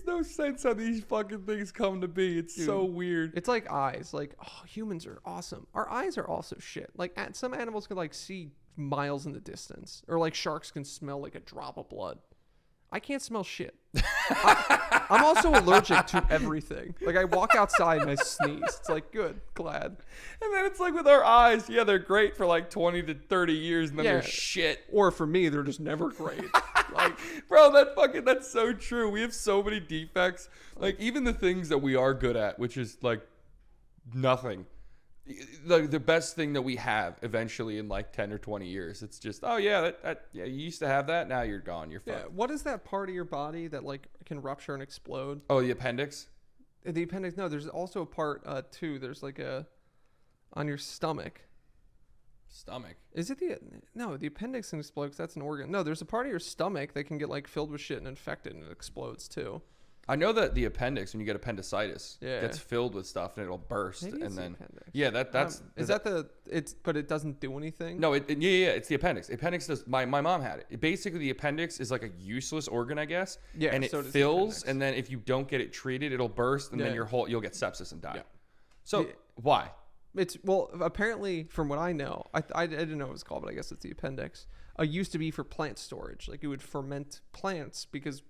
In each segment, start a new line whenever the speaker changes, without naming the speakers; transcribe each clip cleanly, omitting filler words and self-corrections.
makes no sense how these fucking things come to be. It's so weird.
It's like eyes. Like, oh, humans are awesome. Our eyes are also shit. Like, some animals can like see miles in the distance, or like sharks can smell like a drop of blood. I can't smell shit. I'm also allergic to everything. Like, I walk outside and I sneeze. It's like, good, glad.
And then it's like with our eyes, yeah, they're great for like 20 to 30 years, and then they're shit.
Or for me, they're just never great.
Like, bro, that's so true. We have so many defects. Like, even the things that we are good at, which is like nothing. The best thing that we have eventually in like 10 or 20 years, it's just, oh yeah, yeah, you used to have that, now you're gone, you're fucked.
Yeah. What is that part of your body that like can rupture and explode?
Oh, the appendix?
The appendix, no, there's also a part too, there's like on your stomach. Is it the appendix can explode because that's an organ. No, there's a part of your stomach that can get like filled with shit and infected and it explodes too.
I know that the appendix, when you get appendicitis, gets filled with stuff and it'll burst.
Maybe
and then
the appendix.
Yeah, that's
but it doesn't do anything?
No, it's the appendix. The appendix does. My mom had it. Basically, the appendix is like a useless organ, I guess. Yeah, and it fills, and then if you don't get it treated, it'll burst, and then you'll get sepsis and die. Yeah. So why?
Apparently, from what I know, I didn't know what it was called, but I guess it's the appendix. It used to be for plant storage. Like, it would ferment plants because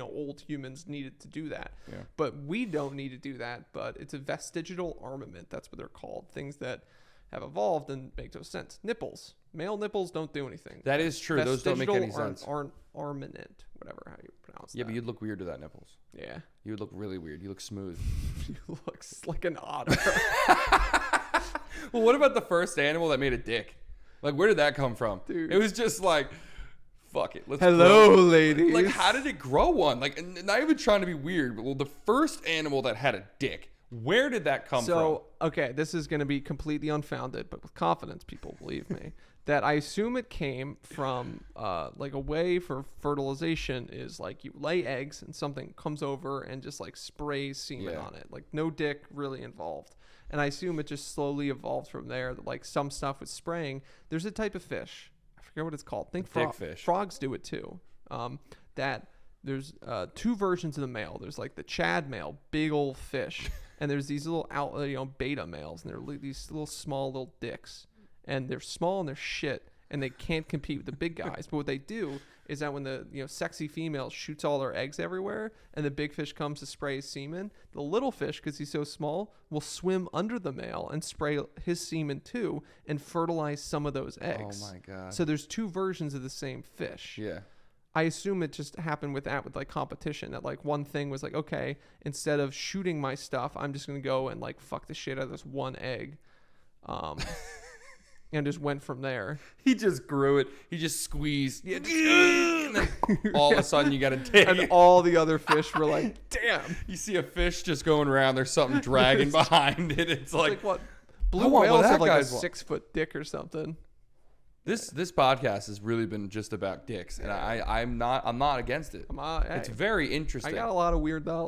old humans needed to do that. Yeah. But we don't need to do that. But it's a vestigial armament. That's what they're called. Things that have evolved and make no sense. Nipples. Male nipples don't do anything.
That is true. Those don't make any sense.
Armament, whatever how you pronounce that.
Yeah, but you'd look weird without nipples.
Yeah.
You would look really weird. You look smooth.
You look like an otter.
Well, what about the first animal that made a dick? Like, where did that come from? Dude. It was just like, fuck it.
Hello, ladies.
Like, how did it grow one? Like, not even trying to be weird, but the first animal that had a dick, where did that come from?
So, okay, this is going to be completely unfounded, but with confidence, people believe me, that I assume it came from, like, a way for fertilization is, like, you lay eggs and something comes over and just, like, sprays semen on it. Like, no dick really involved. And I assume it just slowly evolved from there. That, like, some stuff with spraying. There's a type of fish. I forget what it's called. Think
fish.
Frogs do it too. That there's two versions of the male. There's like the Chad male, big old fish, and there's these little beta males, and they're these little small little dicks, and they're small and they're shit, and they can't compete with the big guys. But what they do is that when the sexy female shoots all her eggs everywhere, and the big fish comes to spray his semen, the little fish, because he's so small, will swim under the male and spray his semen too, and fertilize some of those eggs.
Oh my god!
So there's two versions of the same fish.
Yeah.
I assume it just happened with like competition. That like one thing was like, okay, instead of shooting my stuff, I'm just gonna go and like fuck the shit out of this one egg. And just went from there.
He just grew it. He just squeezed. Yeah, and then all of a sudden you got a dick.
And all the other fish were like, damn.
You see a fish just going around. There's something dragging behind it. It's like
what? Blue whales have like a 6-foot dick or something.
This podcast has really been just about dicks, and I'm not against it. It's very interesting.
I got a lot of weird knowledge.